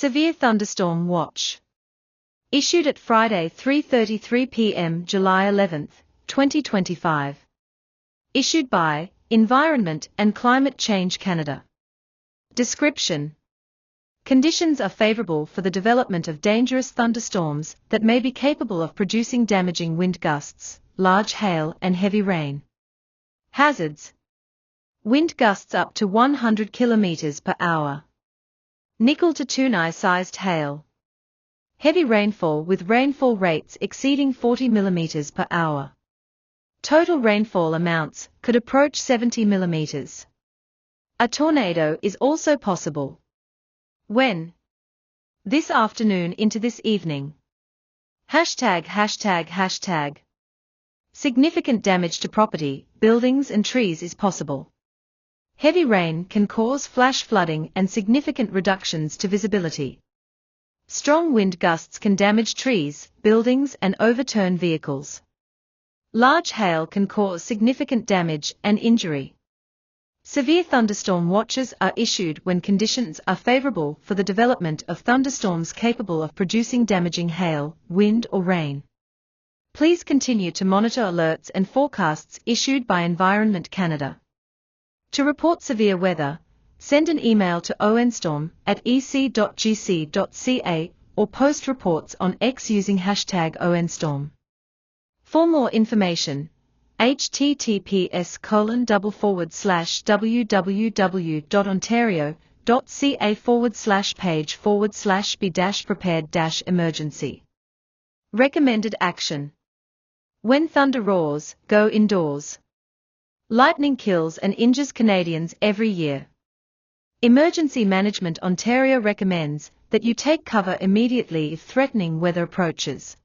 Severe thunderstorm watch. Issued at Friday 3:33 p.m. July 11, 2025. Issued by Environment and Climate Change Canada. Description: conditions are favorable for the development of dangerous thunderstorms that may be capable of producing damaging wind gusts, large hail and heavy rain. Hazards: wind gusts up to 100 km per hour. Nickel to toonie-sized hail. Heavy rainfall with rainfall rates exceeding 40 mm per hour. Total rainfall amounts could approach 70 mm. A tornado is also possible. When? This afternoon into this evening. ###. Significant damage to property, buildings and trees is possible. Heavy rain can cause flash flooding and significant reductions to visibility. Strong wind gusts can damage trees, buildings and overturn vehicles. Large hail can cause significant damage and injury. Severe thunderstorm watches are issued when conditions are favorable for the development of thunderstorms capable of producing damaging hail, wind or rain. Please continue to monitor alerts and forecasts issued by Environment Canada. To report severe weather, send an email to onstorm@ec.gc.ca or post reports on X using #onstorm. For more information, https://www.ontario.ca/page/be-prepared-emergency. Recommended action: when thunder roars, go indoors. Lightning kills and injures Canadians every year. Emergency Management Ontario recommends that you take cover immediately if threatening weather approaches.